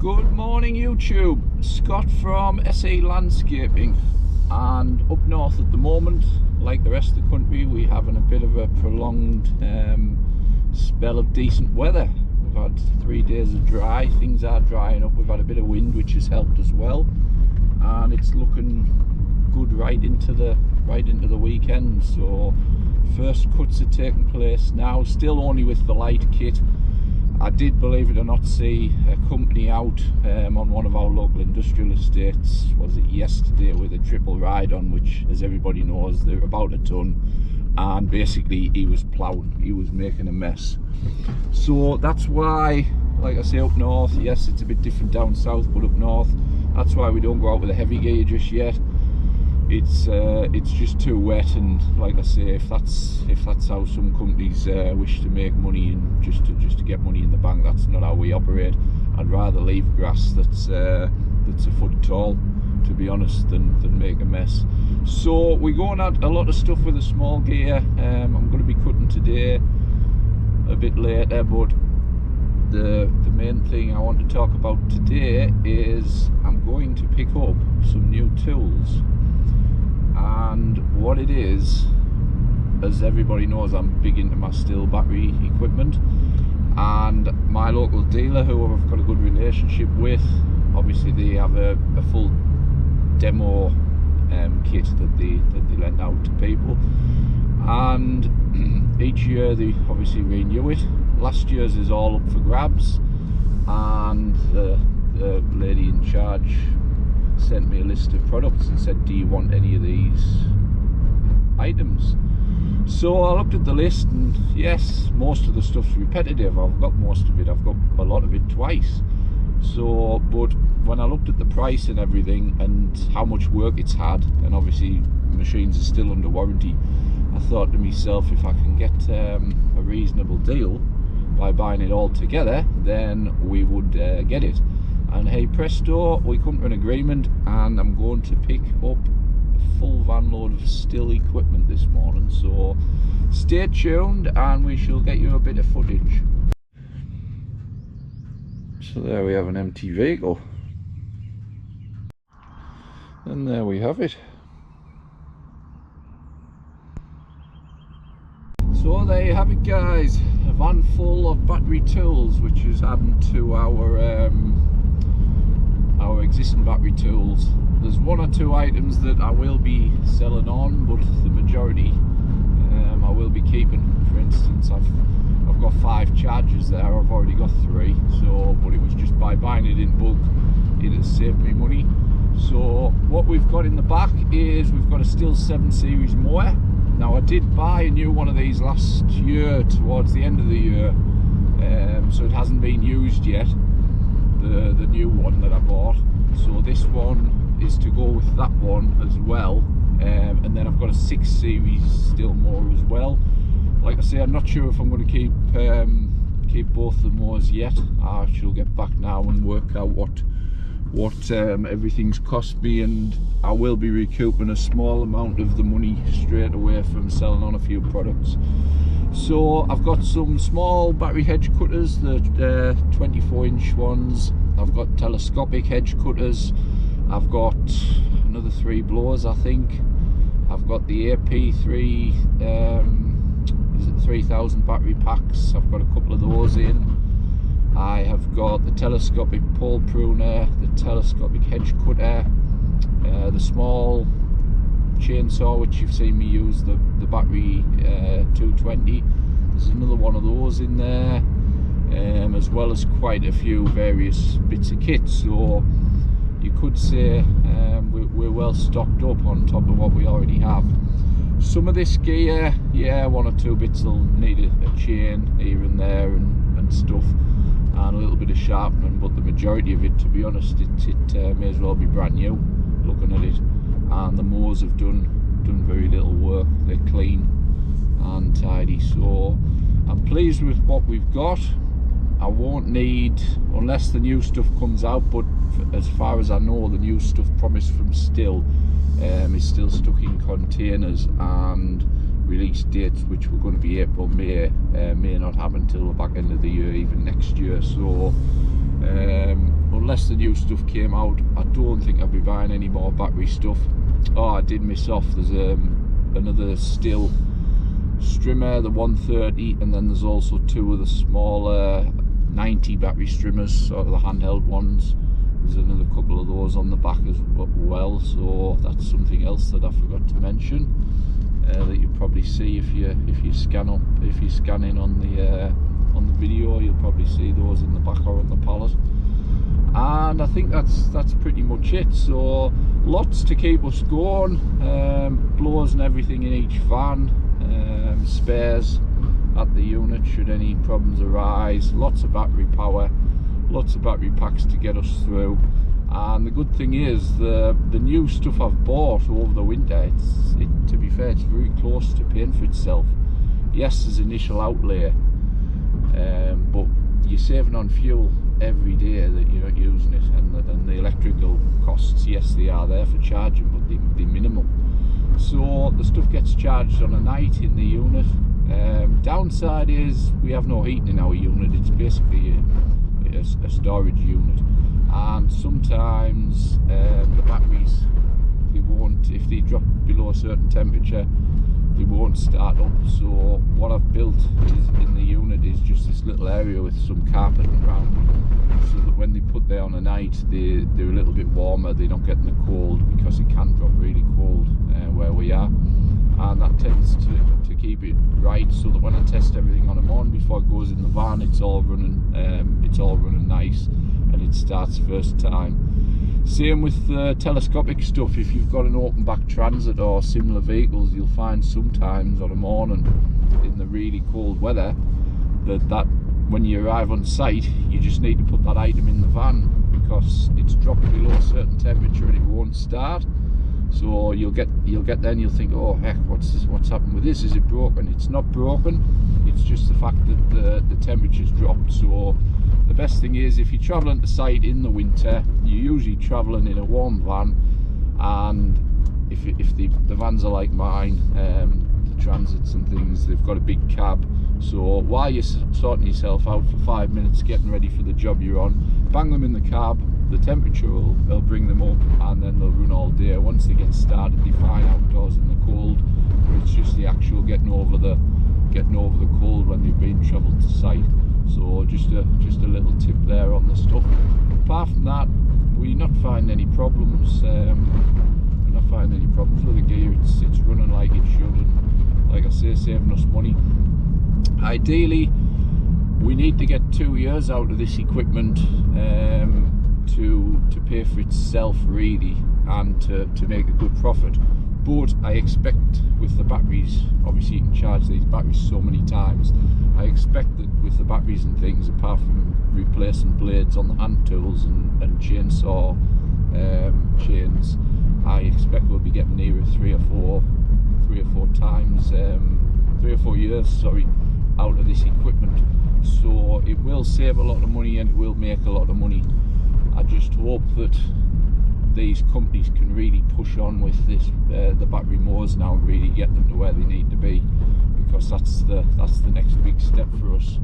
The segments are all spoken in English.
Good morning YouTube, Scott from SE Landscaping, and up north at the moment, like the rest of the country, we're having a bit of a prolonged spell of decent weather. We've had 3 days of dry, things are drying up, we've had a bit of wind which has helped as well, and it's looking good right into the weekend. So first cuts are taking place now, still only with the light kit. I did, believe it or not, see a company out on one of our local industrial estates, was it yesterday, with a triple ride on, which, as everybody knows, they're about a ton, and basically he was ploughing, he was making a mess. So that's why, like I say, up north, yes, it's a bit different down south, but up north, that's why we don't go out with a heavy gear just yet. It's just too wet, and like I say, if that's how some companies wish to make money and just to get money in the bank, that's not how we operate. I'd rather leave grass that's a foot tall, to be honest, than make a mess. So we're going at a lot of stuff with a small gear. I'm going to be cutting today a bit later, but the main thing I want to talk about today is I'm going to pick up some new tools. And what it is, as everybody knows, I'm big into my Stihl battery equipment, and my local dealer, who I've got a good relationship with, obviously they have a full demo kit that they lend out to people, and each year they obviously renew it. Last year's is all up for grabs, and the lady in charge sent me a list of products and said, do you want any of these items? So I looked at the list, and yes, most of the stuff's repetitive. I've got most of it, I've got a lot of it twice. So, but when I looked at the price and everything and how much work it's had, and obviously machines are still under warranty, I thought to myself, if I can get a reasonable deal by buying it all together, then we would get it. And hey presto, we come to an agreement, and I'm going to pick up a full van load of Stihl equipment this morning. So stay tuned and we shall get you a bit of footage. So there we have an empty vehicle. And there we have it. So there you have it, guys. A van full of battery tools, which is adding to our existing battery tools. There's one or two items that I will be selling on, but the majority I will be keeping. For instance, I've got 5 chargers there, I've already got 3, so, but it was just by buying it in bulk, it has saved me money. So what we've got in the back is we've got a Stihl 7 series mower. Now I did buy a new one of these last year, towards the end of the year, so it hasn't been used yet, the new one that I bought. So this one is to go with that one as well, and then I've got a 6 series Stihl mower as well. Like I say, I'm not sure if I'm going to keep both the mowers yet. I shall get back now and work out what everything's cost me, and I will be recouping a small amount of the money straight away from selling on a few products. So I've got some small battery hedge cutters, the 24-inch ones. I've got telescopic hedge cutters. I've got another 3 blowers, I think. I've got the AP3 3000 battery packs. I've got a couple of those in. I have got the telescopic pole pruner, the telescopic hedge cutter, the small chainsaw, which you've seen me use, the battery 220. There's another one of those in there, as well as quite a few various bits of kit. So you could say we're well stocked up on top of what we already have. Some of this gear, yeah, 1 or 2 bits will need a chain here and there and stuff, and a little bit of sharpening, but the majority of it, to be honest, it may as well be brand new looking at it. And the mowers have done very little work, they're clean and tidy, so I'm pleased with what we've got. I won't need, unless the new stuff comes out, but as far as I know, the new stuff promised from Stihl is still stuck in containers, and release dates, which were going to be April, May not happen until the back end of the year, even next year. So unless the new stuff came out, I don't think I'll be buying any more battery stuff. Oh, I did miss off, there's another Stihl strimmer, the 130, and then there's also two of the smaller 90 battery strimmers, sort of the handheld ones. There's another couple of those on the back as well, so that's something else that I forgot to mention, that you'll probably see if you scan in on the video. You'll probably see those in the back or on the pallet. And I think that's pretty much it. So lots to keep us going, blowers and everything in each van, spares at the unit should any problems arise, lots of battery power, lots of battery packs to get us through. And the good thing is the new stuff I've bought over the winter, to be fair, it's very close to paying for itself. Yes, there's initial outlay, but you're saving on fuel every day that you're not using it, and the electrical costs, yes, they are there for charging, but they're minimal. So the stuff gets charged on a night in the unit. Downside is we have no heating in our unit. It's basically a storage unit, and sometimes the batteries, they won't, if they drop below a certain temperature, they won't start up. So what I've built in the unit is just this little area with some carpeting around, so that when they put there on a night, they're a little bit warmer, they're not getting the cold, because it can drop really cold where we are, and that tends to keep it right, so that when I test everything on a morning before it goes in the van, it's all running nice, and it starts first time. Same with the telescopic stuff. If you've got an open back transit or similar vehicles, you'll find sometimes on a morning in the really cold weather that when you arrive on site, you just need to put that item in the van, because it's dropped below a certain temperature and it won't start. So you'll get there and you'll think, oh heck, what's happened with this? Is it broken? It's not broken. It's just the fact that the temperature's dropped. So the best thing is, if you're travelling to site in the winter, you're usually travelling in a warm van, and if the vans are like mine, the transits and things, they've got a big cab. So while you're sorting yourself out for 5 minutes, getting ready for the job you're on, bang them in the cab. The temperature will bring them up, and then they'll run all day. Once they get started, they're fine outdoors in the cold, but it's just the actual getting over the cold when they've been travelled to site. So just a little tip there on the stuff. Apart from that, we're not finding any problems. We're not finding any problems with the gear. It's running like it should, and like I say, saving us money. Ideally, we need to get 2 years out of this equipment to pay for itself, really, and to make a good profit. But I expect with the batteries, obviously you can charge these batteries so many times, I expect that with the batteries and things, apart from replacing blades on the hand tools and chainsaw chains, I expect we'll be getting nearer 3 or 4 times, 3 or 4 years, sorry, out of this equipment. So it will save a lot of money, and it will make a lot of money. I just hope that these companies can really push on with this, the battery mowers now, and really get them to where they need to be, because that's the next big step for us.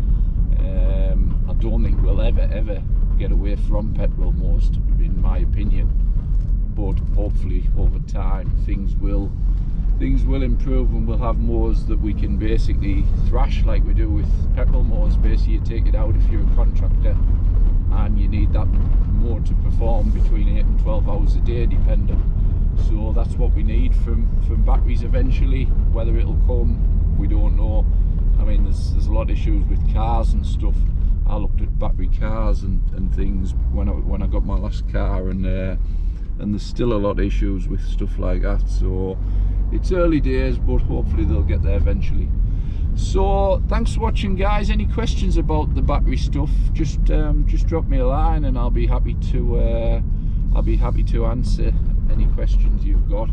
I don't think we'll ever get away from petrol mowers, in my opinion, but hopefully over time things will improve, and we'll have mowers that we can basically thrash like we do with petrol mowers. Basically, you take it out if you're a contractor and you need that mower to perform between 8 and 12 hours a day, depending. So that's what we need from batteries eventually. Whether it'll come, we don't know. I mean, there's a lot of issues with cars and stuff. I looked at battery cars and things when I got my last car, and there's still a lot of issues with stuff like that. So it's early days, but hopefully they'll get there eventually. So thanks for watching, guys. Any questions about the battery stuff, just drop me a line, and I'll be happy to answer any questions you've got.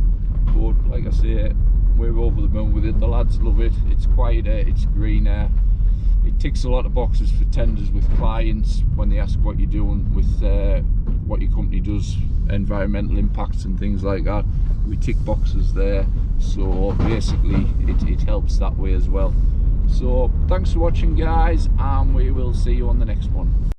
But like I say, we're over the moon with it. The lads love it. It's quieter, it's greener. It ticks a lot of boxes for tenders with clients when they ask what you're doing with what your company does, environmental impacts and things like that. We tick boxes there, so basically it helps that way as well. So thanks for watching, guys, and we will see you on the next one.